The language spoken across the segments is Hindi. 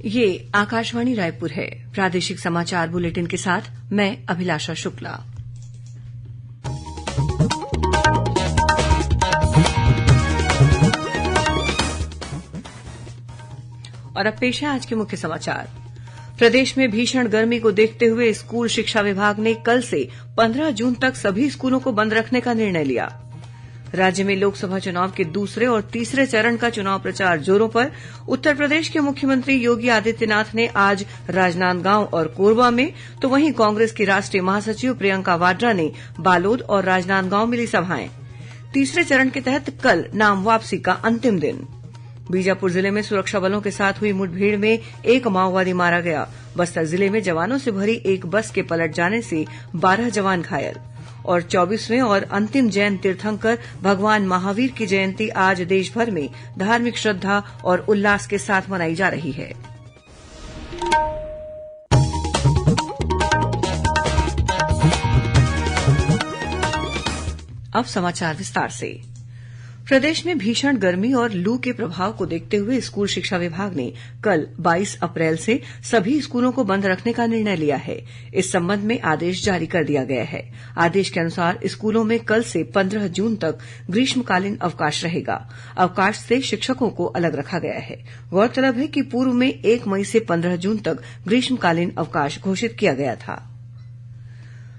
ये आकाशवाणी रायपुर है। प्रादेशिक समाचार बुलेटिन के साथ मैं अभिलाषा शुक्ला। और अब पेश है आज के मुख्य समाचार। प्रदेश में भीषण गर्मी को देखते हुए स्कूल शिक्षा विभाग ने कल से 15 जून तक सभी स्कूलों को बंद रखने का निर्णय लिया। राज्य में लोकसभा चुनाव के दूसरे और तीसरे चरण का चुनाव प्रचार जोरों पर। उत्तर प्रदेश के मुख्यमंत्री योगी आदित्यनाथ ने आज राजनांदगांव और कोरबा में, तो वहीं कांग्रेस की राष्ट्रीय महासचिव प्रियंका वाड्रा ने बालोद और राजनांदगांव में ली सभाएं। तीसरे चरण के तहत कल नाम वापसी का अंतिम दिन। बीजापुर जिले में सुरक्षा बलों के साथ हुई मुठभेड़ में एक माओवादी मारा गया। बस्तर जिले में जवानों से भरी एक बस के पलट जाने से 12 जवान घायल। और 24वें और अंतिम जैन तीर्थंकर भगवान महावीर की जयंती आज देश भर में धार्मिक श्रद्धा और उल्लास के साथ मनाई जा रही है। अब समाचार विस्तार से। प्रदेश में भीषण गर्मी और लू के प्रभाव को देखते हुए स्कूल शिक्षा विभाग ने कल 22 अप्रैल से सभी स्कूलों को बंद रखने का निर्णय लिया है। इस संबंध में आदेश जारी कर दिया गया है। आदेश के अनुसार स्कूलों में कल से 15 जून तक ग्रीष्मकालीन अवकाश रहेगा। अवकाश से शिक्षकों को अलग रखा गया है। गौरतलब है कि पूर्व में 1 मई से 15 जून तक ग्रीष्मकालीन अवकाश घोषित किया गया था।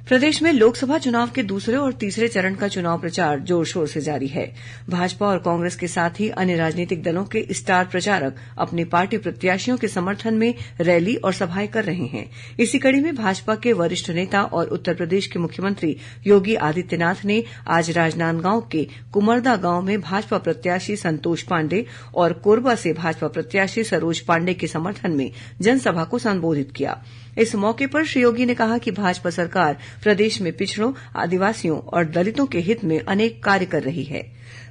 प्रदेश में लोकसभा चुनाव के दूसरे और तीसरे चरण का चुनाव प्रचार जोर शोर से जारी है। भाजपा और कांग्रेस के साथ ही अन्य राजनीतिक दलों के स्टार प्रचारक अपनी पार्टी प्रत्याशियों के समर्थन में रैली और सभाएं कर रहे हैं। इसी कड़ी में भाजपा के वरिष्ठ नेता और उत्तर प्रदेश के मुख्यमंत्री योगी आदित्यनाथ ने आज राजनांदगांव के कुमरदा गांव में भाजपा प्रत्याशी संतोष पांडे और कोरबा से भाजपा प्रत्याशी सरोज पांडे के समर्थन में जनसभा को संबोधित किया। इस मौके पर श्री योगी ने कहा कि भाजपा सरकार प्रदेश में पिछड़ों, आदिवासियों और दलितों के हित में अनेक कार्य कर रही है।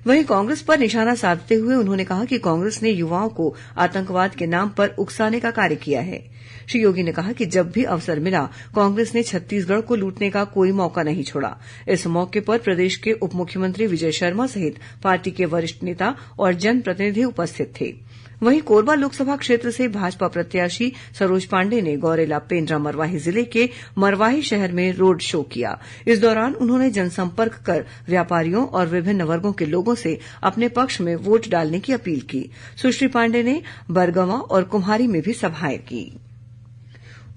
वहीं कांग्रेस पर निशाना साधते हुए उन्होंने कहा कि कांग्रेस ने युवाओं को आतंकवाद के नाम पर उकसाने का कार्य किया है। श्री योगी ने कहा कि जब भी अवसर मिला कांग्रेस ने छत्तीसगढ़ को लूटने का कोई मौका नहीं छोड़ा। इस मौके पर प्रदेश के उप मुख्यमंत्री विजय शर्मा सहित पार्टी के वरिष्ठ नेता और जनप्रतिनिधि उपस्थित थे। वहीं कोरबा लोकसभा क्षेत्र से भाजपा प्रत्याशी सरोज पांडे ने गौरेला पेंड्रा मरवाही जिले के मरवाही शहर में रोड शो किया। इस दौरान उन्होंने जनसंपर्क कर व्यापारियों और विभिन्न वर्गों के लोगों से अपने पक्ष में वोट डालने की अपील की। सुश्री पांडे ने बरगवां और कुम्हारी में भी सभाएं की।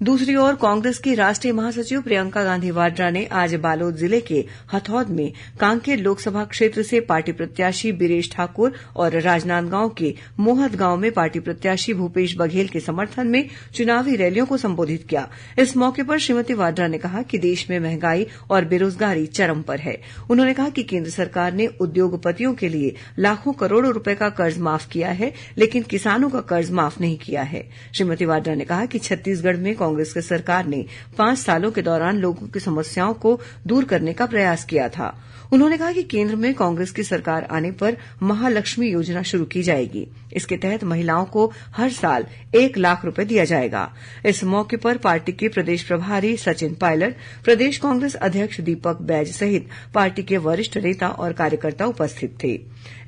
दूसरी ओर कांग्रेस की राष्ट्रीय महासचिव प्रियंका गांधी वाड्रा ने आज बालोद जिले के हथौद में कांकेर लोकसभा क्षेत्र से पार्टी प्रत्याशी बीरेश ठाकुर और राजनांदगांव के मोहत गांव में पार्टी प्रत्याशी भूपेश बघेल के समर्थन में चुनावी रैलियों को संबोधित किया। इस मौके पर श्रीमती वाड्रा ने कहा कि देश में महंगाई और बेरोजगारी चरम पर है। उन्होंने कहा कि केंद्र सरकार ने उद्योगपतियों के लिए लाखों करोड़ों रुपए का कर्ज माफ किया है, लेकिन किसानों का कर्ज माफ नहीं किया है। श्रीमती वाड्रा ने कहा कि छत्तीसगढ़ में कांग्रेस की सरकार ने 5 सालों के दौरान लोगों की समस्याओं को दूर करने का प्रयास किया था। उन्होंने कहा कि केंद्र में कांग्रेस की सरकार आने पर महालक्ष्मी योजना शुरू की जाएगी। इसके तहत महिलाओं को हर साल 1 लाख रुपए दिया जाएगा। इस मौके पर पार्टी के प्रदेश प्रभारी सचिन पायलट, प्रदेश कांग्रेस अध्यक्ष दीपक बैज सहित पार्टी के वरिष्ठ नेता और कार्यकर्ता उपस्थित थे।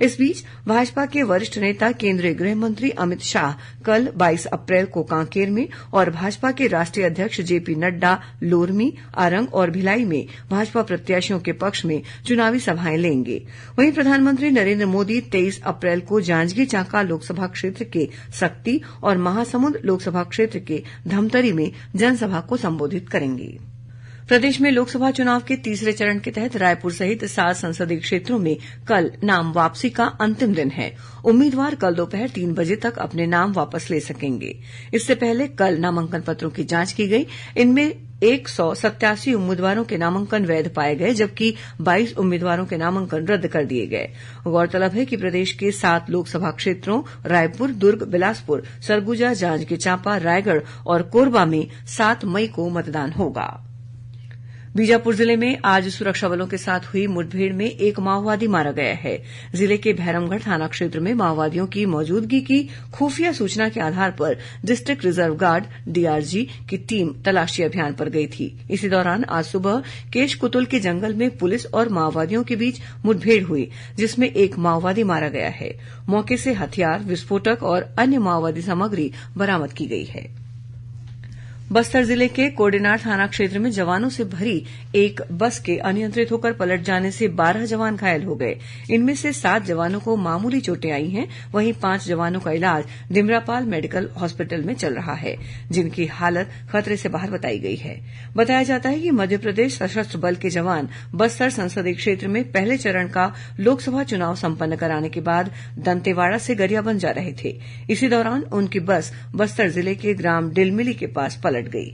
इस बीच भाजपा के वरिष्ठ नेता केंद्रीय गृह मंत्री अमित शाह कल 22 अप्रैल को कांकेर में और भाजपा के राष्ट्रीय अध्यक्ष जेपी नड्डा लोरमी, आरंग और भिलाई में भाजपा प्रत्याशियों के पक्ष में चुनावी सभाएं लेंगे। वहीं प्रधानमंत्री नरेंद्र मोदी 23 अप्रैल को जांजगीर चांपा लोकसभा क्षेत्र के सक्ती और महासमुंद लोकसभा क्षेत्र के धमतरी में जनसभा को संबोधित करेंगे। प्रदेश में लोकसभा चुनाव के तीसरे चरण के तहत रायपुर सहित 7 संसदीय क्षेत्रों में कल नाम वापसी का अंतिम दिन है। उम्मीदवार कल दोपहर 3 बजे तक अपने नाम वापस ले सकेंगे। इससे पहले कल नामांकन पत्रों की जांच की गई। इनमें 187 उम्मीदवारों के नामांकन वैध पाए गए, जबकि 22 उम्मीदवारों के नामांकन रद्द कर दिए गए। गौरतलब है कि प्रदेश के 7 लोकसभा क्षेत्रों रायपुर, दुर्ग, बिलासपुर, सरगुजा, जांजगीर चांपा, रायगढ़ और कोरबा में 7 मई को मतदान होगा। बीजापुर जिले में आज सुरक्षा बलों के साथ हुई मुठभेड़ में एक माओवादी मारा गया है। जिले के भैरमगढ़ थाना क्षेत्र में माओवादियों की मौजूदगी की खुफिया सूचना के आधार पर डिस्ट्रिक्ट रिजर्व गार्ड डीआरजी की टीम तलाशी अभियान पर गई थी। इसी दौरान आज सुबह केशकुतुल के जंगल में पुलिस और माओवादियों के बीच मुठभेड़ हुई, जिसमें एक माओवादी मारा गया है। मौके से हथियार, विस्फोटक और अन्य माओवादी सामग्री बरामद की गई है। बस्तर जिले के कोडेनार थाना क्षेत्र में जवानों से भरी एक बस के अनियंत्रित होकर पलट जाने से 12 जवान घायल हो गए। इनमें से 7 जवानों को मामूली चोटें आई हैं, वहीं 5 जवानों का इलाज डिमरापाल मेडिकल हॉस्पिटल में चल रहा है, जिनकी हालत खतरे से बाहर बताई गई है। बताया जाता है कि मध्यप्रदेश सशस्त्र बल के जवान बस्तर संसदीय क्षेत्र में पहले चरण का लोकसभा चुनाव संपन्न कराने के बाद दंतेवाड़ा से गरियाबंद जा रहे थे। इसी दौरान उनकी बस बस्तर जिले के ग्राम डिलमिली के पास पलट गई।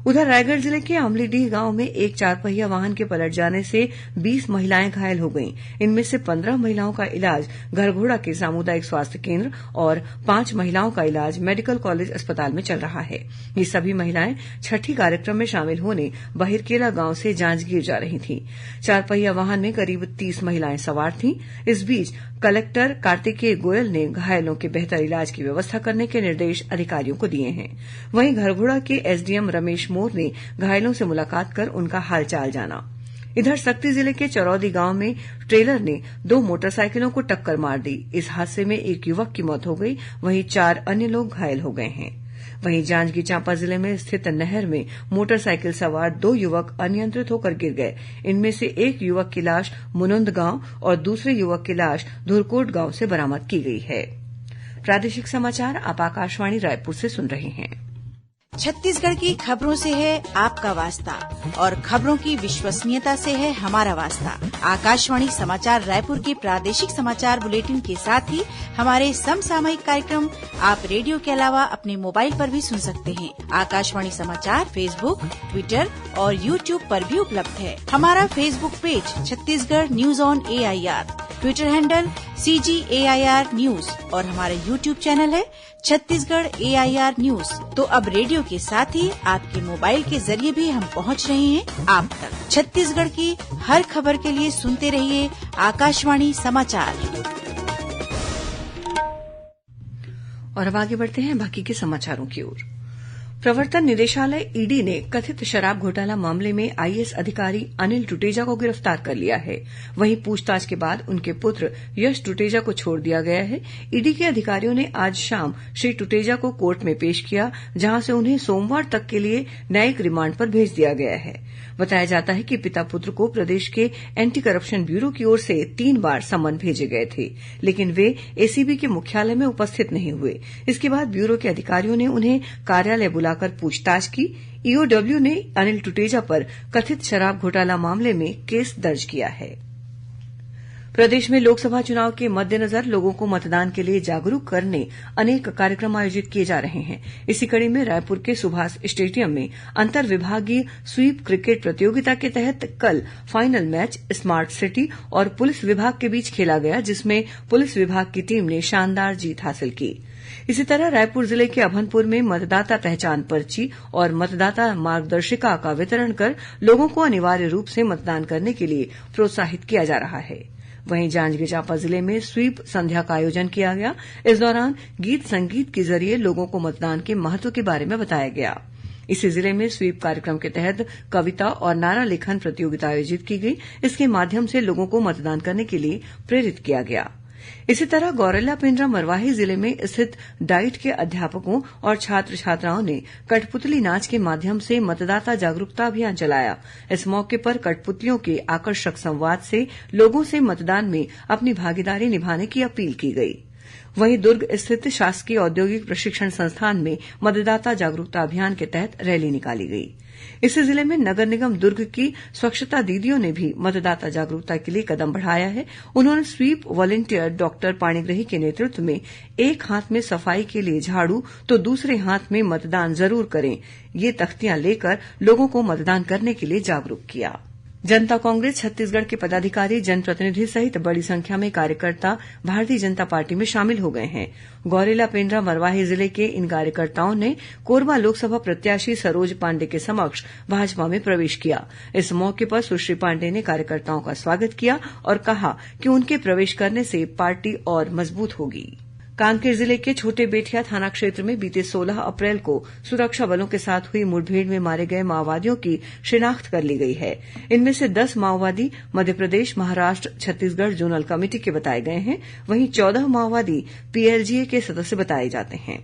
उधर रायगढ़ जिले के अमलीडीह गांव में एक 4 पहिया वाहन के पलट जाने से 20 महिलाएं घायल हो गईं। इनमें से 15 महिलाओं का इलाज घरघोड़ा के सामुदायिक स्वास्थ्य केंद्र और 5 महिलाओं का इलाज मेडिकल कॉलेज अस्पताल में चल रहा है। ये सभी महिलाएं छठी कार्यक्रम में शामिल होने बहिरकेला गांव से जांजगीर जा रही थीं। 4 पहिया वाहन में करीब 30 महिलाएं सवार थीं। इस बीच कलेक्टर कार्तिकेय गोयल ने घायलों के बेहतर इलाज की व्यवस्था करने के निर्देश अधिकारियों को दिए हैं। वहीं घरघोड़ा के एसडीएम रमेश मोर ने घायलों से मुलाकात कर उनका हालचाल जाना। इधर सक्ती जिले के चरौदी गांव में ट्रेलर ने 2 मोटरसाइकिलों को टक्कर मार दी। इस हादसे में एक युवक की मौत हो गई, वहीं 4 अन्य लोग घायल हो गए हैं। वहीं जांजगीर चांपा जिले में स्थित नहर में मोटरसाइकिल सवार 2 युवक अनियंत्रित होकर गिर गए। इनमें से एक युवक की लाश मुनुंद गांव और दूसरे युवक की लाश धुरकोट गांव से बरामद की गई है। प्रादेशिक समाचार आप आकाशवाणी रायपुर से सुन रहे हैं। छत्तीसगढ़ की खबरों से है आपका वास्ता और खबरों की विश्वसनीयता से है हमारा वास्ता। आकाशवाणी समाचार रायपुर के प्रादेशिक समाचार बुलेटिन के साथ ही हमारे समसामयिक कार्यक्रम आप रेडियो के अलावा अपने मोबाइल पर भी सुन सकते हैं। आकाशवाणी समाचार फेसबुक, ट्विटर और यूट्यूब पर भी उपलब्ध है। हमारा Facebook page Chhattisgarh news on AIR, Twitter handle CGAIR news और हमारा यूट्यूब चैनल है छत्तीसगढ़ AIR न्यूज। तो अब रेडियो के साथ ही आपके मोबाइल के जरिए भी हम पहुंच रहे हैं आप तक। छत्तीसगढ़ की हर खबर के लिए सुनते रहिए आकाशवाणी समाचार। और अब आगे बढ़ते हैं बाकी के समाचारों की ओर। प्रवर्तन निदेशालय ईडी ने कथित शराब घोटाला मामले में आईएएस अधिकारी अनिल टुटेजा को गिरफ्तार कर लिया है। वहीं पूछताछ के बाद उनके पुत्र यश टुटेजा को छोड़ दिया गया है। ईडी के अधिकारियों ने आज शाम श्री टुटेजा को कोर्ट में पेश किया, जहां से उन्हें सोमवार तक के लिए न्यायिक रिमांड पर भेज दिया गया है। बताया जाता है कि पिता पुत्र को प्रदेश के एंटी करप्शन ब्यूरो की ओर से 3 बार सम्मन भेजे गए थे, लेकिन वे एसीबी के मुख्यालय में उपस्थित नहीं हुए। इसके बाद ब्यूरो के अधिकारियों ने उन्हें कार्यालय बुलाकर पूछताछ की। ईओडब्ल्यू ने अनिल टुटेजा पर कथित शराब घोटाला मामले में केस दर्ज किया है। प्रदेश में लोकसभा चुनाव के मद्देनजर लोगों को मतदान के लिए जागरूक करने अनेक कार्यक्रम आयोजित किए जा रहे हैं। इसी कड़ी में रायपुर के सुभाष स्टेडियम में अंतर विभागीय स्वीप क्रिकेट प्रतियोगिता के तहत कल फाइनल मैच स्मार्ट सिटी और पुलिस विभाग के बीच खेला गया, जिसमें पुलिस विभाग की टीम ने शानदार जीत हासिल की। इसी तरह रायपुर जिले के अभनपुर में मतदाता पहचान पर्ची और मतदाता मार्गदर्शिका का वितरण कर लोगों को अनिवार्य रूप से मतदान करने के लिए प्रोत्साहित किया जा रहा है। वहीं जांजगीर चांपा जिले में स्वीप संध्या का आयोजन किया गया। इस दौरान गीत संगीत के जरिए लोगों को मतदान के महत्व के बारे में बताया गया। इसी जिले में स्वीप कार्यक्रम के तहत कविता और नारा लेखन प्रतियोगिता आयोजित की गई। इसके माध्यम से लोगों को मतदान करने के लिए प्रेरित किया गया। इसी तरह गौरेला पेंड्रा मरवाही जिले में स्थित डाइट के अध्यापकों और छात्र छात्राओं ने कठपुतली नाच के माध्यम से मतदाता जागरूकता अभियान चलाया। इस मौके पर कठपुतलियों के आकर्षक संवाद से लोगों से मतदान में अपनी भागीदारी निभाने की अपील की गई। वहीं दुर्ग स्थित शासकीय औद्योगिक प्रशिक्षण संस्थान में मतदाता जागरूकता अभियान के तहत रैली निकाली गई। इसी जिले में नगर निगम दुर्ग की स्वच्छता दीदियों ने भी मतदाता जागरूकता के लिए कदम बढ़ाया है। उन्होंने स्वीप वॉलंटियर डॉक्टर पाणिग्रही के नेतृत्व में एक हाथ में सफाई के लिए झाड़ू तो दूसरे हाथ में मतदान जरूर करें, ये तख्तियां लेकर लोगों को मतदान करने के लिए जागरूक किया। जनता कांग्रेस छत्तीसगढ़ के पदाधिकारी, जनप्रतिनिधि सहित बड़ी संख्या में कार्यकर्ता भारतीय जनता पार्टी में शामिल हो गए हैं। गौरेला पेण्ड्रा मरवाही जिले के इन कार्यकर्ताओं ने कोरबा लोकसभा प्रत्याशी सरोज पांडेय के समक्ष भाजपा में प्रवेश किया। इस मौके पर सुश्री पांडेय ने कार्यकर्ताओं का स्वागत किया और कहा कि उनके प्रवेश करने से पार्टी और मजबूत होगी। कांकेर जिले के छोटे बेठिया थाना क्षेत्र में बीते 16 अप्रैल को सुरक्षा बलों के साथ हुई मुठभेड़ में मारे गए माओवादियों की शिनाख्त कर ली गई है। इनमें से 10 माओवादी मध्यप्रदेश, महाराष्ट्र, छत्तीसगढ़ जोनल कमेटी के बताए गए हैं। वहीं 14 माओवादी पीएलजीए के सदस्य बताए जाते हैं।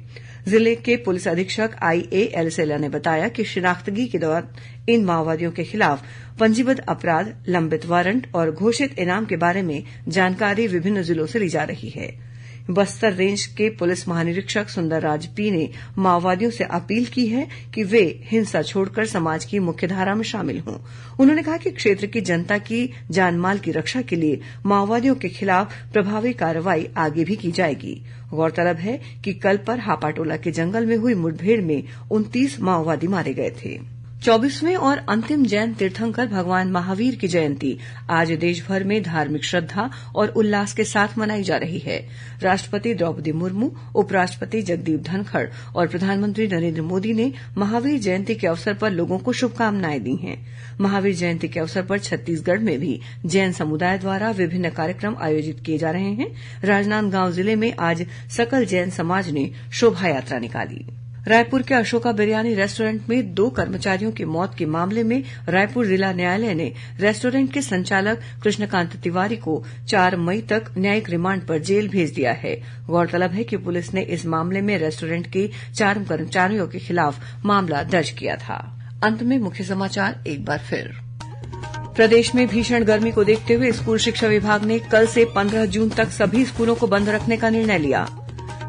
जिले के पुलिस अधीक्षक आईए एलसेला ने बताया कि शिनाख्तगी के दौरान इन माओवादियों के खिलाफ पंजीबद्ध अपराध, लंबित वारंट और घोषित इनाम के बारे में जानकारी विभिन्न जिलों से ली जा रही है। बस्तर रेंज के पुलिस महानिरीक्षक सुंदरराज पी ने माओवादियों से अपील की है कि वे हिंसा छोड़कर समाज की मुख्यधारा में शामिल हों। उन्होंने कहा कि क्षेत्र की जनता की जानमाल की रक्षा के लिए माओवादियों के खिलाफ प्रभावी कार्रवाई आगे भी की जाएगी। गौरतलब है कि कल पर हापाटोला के जंगल में हुई मुठभेड़ में 29 माओवादी मारे गए थे। 24वें और अंतिम जैन तीर्थंकर भगवान महावीर की जयंती आज देशभर में धार्मिक श्रद्धा और उल्लास के साथ मनाई जा रही है। राष्ट्रपति द्रौपदी मुर्मू, उपराष्ट्रपति जगदीप धनखड़ और प्रधानमंत्री नरेंद्र मोदी ने महावीर जयंती के अवसर पर लोगों को शुभकामनाएं दी हैं। महावीर जयंती के अवसर पर छत्तीसगढ़ में भी जैन समुदाय द्वारा विभिन्न कार्यक्रम आयोजित किए जा रहे हैं। राजनांदगांव जिले में आज सकल जैन समाज ने शोभायात्रा निकाली। रायपुर के अशोका बिरयानी रेस्टोरेंट में 2 कर्मचारियों की मौत के मामले में रायपुर जिला न्यायालय ने रेस्टोरेंट के संचालक कृष्णकांत तिवारी को 4 मई तक न्यायिक रिमांड पर जेल भेज दिया है। गौरतलब है कि पुलिस ने इस मामले में रेस्टोरेंट के 4 कर्मचारियों के खिलाफ मामला दर्ज किया था। अंत में मुख्य समाचार एक बार फिर। प्रदेश में भीषण गर्मी को देखते हुए स्कूल शिक्षा विभाग ने कल से 15 जून तक सभी स्कूलों को बंद रखने का निर्णय लिया।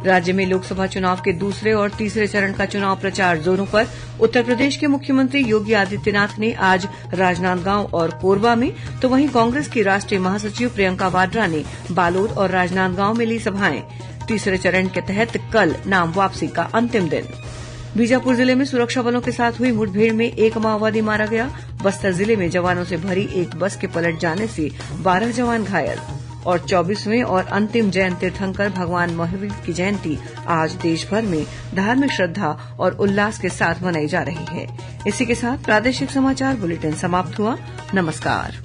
राज्य में लोकसभा चुनाव के दूसरे और तीसरे चरण का चुनाव प्रचार जोरों पर। उत्तर प्रदेश के मुख्यमंत्री योगी आदित्यनाथ ने आज राजनांदगांव और कोरबा में, तो वहीं कांग्रेस की राष्ट्रीय महासचिव प्रियंका वाड्रा ने बालोद और राजनांदगांव में ली सभाएं। तीसरे चरण के तहत कल नाम वापसी का अंतिम दिन। बीजापुर जिले में सुरक्षा बलों के साथ हुई मुठभेड़ में 1 माओवादी मारा गया। बस्तर जिले में जवानों से भरी एक बस के पलट जाने से 12 जवान घायल। और 24वें और अंतिम जैन तीर्थंकर भगवान महावीर की जयंती आज देशभर में धार्मिक श्रद्धा और उल्लास के साथ मनाई जा रही है। इसी के साथ प्रादेशिक समाचार बुलेटिन समाप्त हुआ। नमस्कार।